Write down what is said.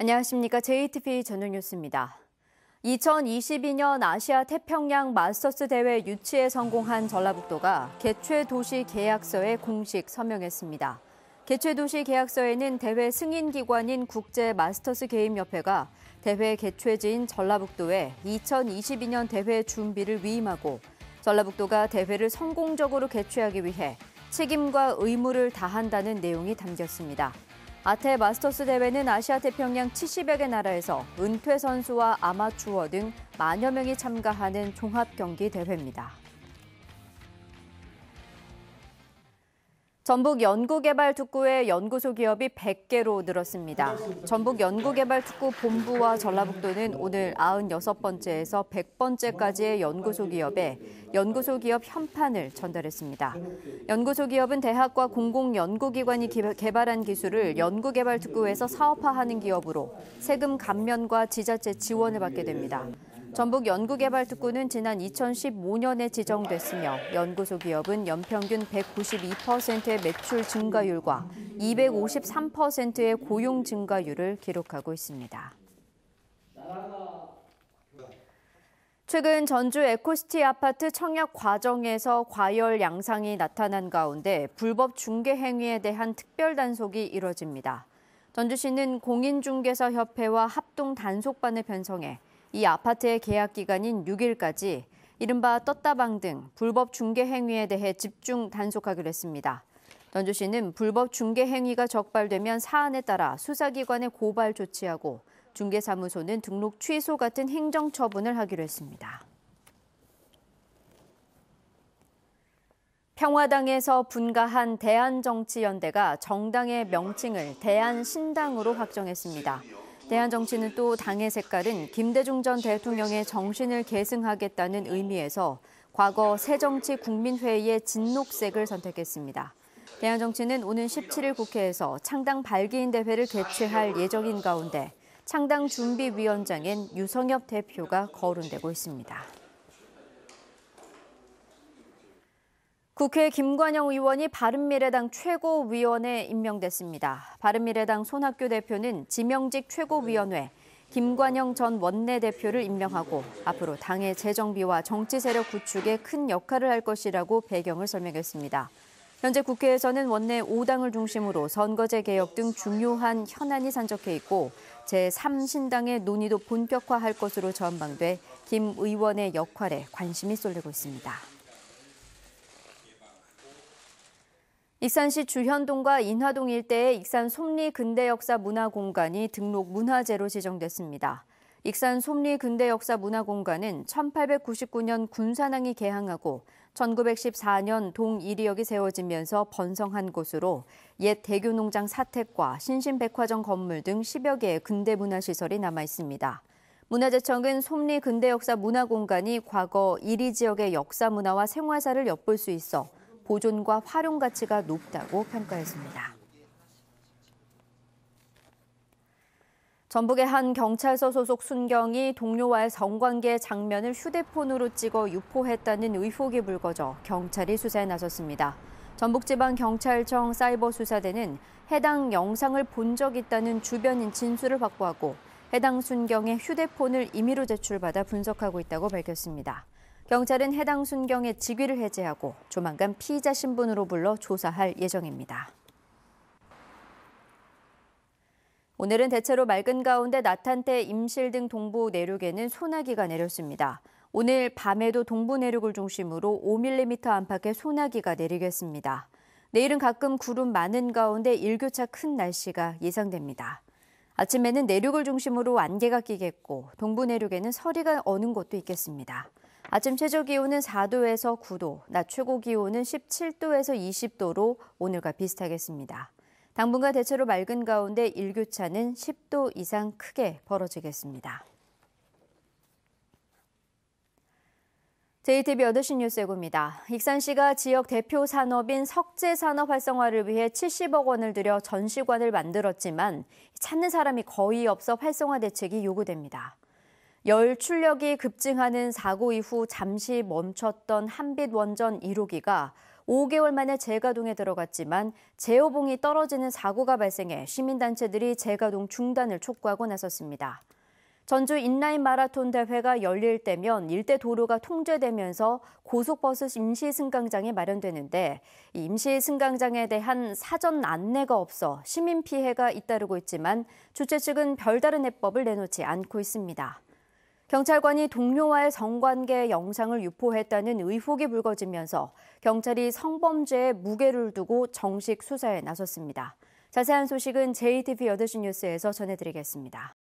안녕하십니까. JTBC 저녁 뉴스입니다. 2022년 아시아 태평양 마스터스 대회 유치에 성공한 전라북도가 개최도시 계약서에 공식 서명했습니다. 개최도시 계약서에는 대회 승인기관인 국제마스터스게임협회가 대회 개최지인 전라북도에 2022년 대회 준비를 위임하고 전라북도가 대회를 성공적으로 개최하기 위해 책임과 의무를 다한다는 내용이 담겼습니다. 아태 마스터스 대회는 아시아 태평양 70여 개 나라에서 은퇴 선수와 아마추어 등 만여 명이 참가하는 종합경기 대회입니다. 전북 연구개발특구의 연구소 기업이 100개로 늘었습니다. 전북 연구개발특구 본부와 전라북도는 오늘 96번째에서 100번째까지의 연구소 기업에 연구소 기업 현판을 전달했습니다. 연구소 기업은 대학과 공공연구기관이 개발한 기술을 연구개발특구에서 사업화하는 기업으로 세금 감면과 지자체 지원을 받게 됩니다. 전북 연구개발특구는 지난 2015년에 지정됐으며 연구소 기업은 연평균 192%의 매출 증가율과 253%의 고용 증가율을 기록하고 있습니다. 최근 전주 에코시티 아파트 청약 과정에서 과열 양상이 나타난 가운데 불법 중개 행위에 대한 특별 단속이 이뤄집니다. 전주시는 공인중개사협회와 합동 단속반을 편성해 이 아파트의 계약 기간인 6일까지 이른바 떴다방 등 불법 중개 행위에 대해 집중 단속하기로 했습니다. 전주시는 불법 중개 행위가 적발되면 사안에 따라 수사기관에 고발 조치하고 중개사무소는 등록 취소 같은 행정처분을 하기로 했습니다. 평화당에서 분가한 대한정치연대가 정당의 명칭을 대한신당으로 확정했습니다. 대한정치는 또 당의 색깔은 김대중 전 대통령의 정신을 계승하겠다는 의미에서 과거 새정치국민회의의 진녹색을 선택했습니다. 대한정치는 오는 17일 국회에서 창당 발기인 대회를 개최할 예정인 가운데 창당 준비위원장인 유성엽 대표가 거론되고 있습니다. 국회 김관영 의원이 바른미래당 최고위원에 임명됐습니다. 바른미래당 손학규 대표는 지명직 최고위원회 김관영 전 원내대표를 임명하고 앞으로 당의 재정비와 정치 세력 구축에 큰 역할을 할 것이라고 배경을 설명했습니다. 현재 국회에서는 원내 5당을 중심으로 선거제 개혁 등 중요한 현안이 산적해 있고 제3신당의 논의도 본격화할 것으로 전망돼 김 의원의 역할에 관심이 쏠리고 있습니다. 익산시 주현동과 인화동 일대의 익산 솜리근대역사문화공간이 등록 문화재로 지정됐습니다. 익산 솜리근대역사문화공간은 1899년 군산항이 개항하고 1914년 동이리역이 세워지면서 번성한 곳으로 옛 대교농장 사택과 신신백화점 건물 등 10여 개의 근대문화시설이 남아 있습니다. 문화재청은 솜리근대역사문화공간이 과거 이리 지역의 역사문화와 생활사를 엿볼 수 있어 보존과 활용 가치가 높다고 평가했습니다. 전북의 한 경찰서 소속 순경이 동료와의 성관계 장면을 휴대폰으로 찍어 유포했다는 의혹이 불거져 경찰이 수사에 나섰습니다. 전북지방경찰청 사이버수사대는 해당 영상을 본 적 있다는 주변인 진술을 확보하고 해당 순경의 휴대폰을 임의로 제출받아 분석하고 있다고 밝혔습니다. 경찰은 해당 순경의 직위를 해제하고 조만간 피의자 신분으로 불러 조사할 예정입니다. 오늘은 대체로 맑은 가운데 나탄테, 임실 등 동부 내륙에는 소나기가 내렸습니다. 오늘 밤에도 동부 내륙을 중심으로 5mm 안팎의 소나기가 내리겠습니다. 내일은 가끔 구름 많은 가운데 일교차 큰 날씨가 예상됩니다. 아침에는 내륙을 중심으로 안개가 끼겠고 동부 내륙에는 서리가 어는 곳도 있겠습니다. 아침 최저 기온은 4도에서 9도, 낮 최고 기온은 17도에서 20도로 오늘과 비슷하겠습니다. 당분간 대체로 맑은 가운데 일교차는 10도 이상 크게 벌어지겠습니다. JTBC 8시 뉴스 예고입니다. 익산시가 지역 대표 산업인 석재 산업 활성화를 위해 70억 원을 들여 전시관을 만들었지만 찾는 사람이 거의 없어 활성화 대책이 요구됩니다. 열 출력이 급증하는 사고 이후 잠시 멈췄던 한빛 원전 1호기가 5개월 만에 재가동에 들어갔지만 제어봉이 떨어지는 사고가 발생해 시민단체들이 재가동 중단을 촉구하고 나섰습니다. 전주 인라인 마라톤 대회가 열릴 때면 일대 도로가 통제되면서 고속버스 임시 승강장이 마련되는데 이 임시 승강장에 대한 사전 안내가 없어 시민 피해가 잇따르고 있지만 주최 측은 별다른 해법을 내놓지 않고 있습니다. 경찰관이 동료와의 성관계 영상을 유포했다는 의혹이 불거지면서 경찰이 성범죄에 무게를 두고 정식 수사에 나섰습니다. 자세한 소식은 JTBC 8시 뉴스에서 전해드리겠습니다.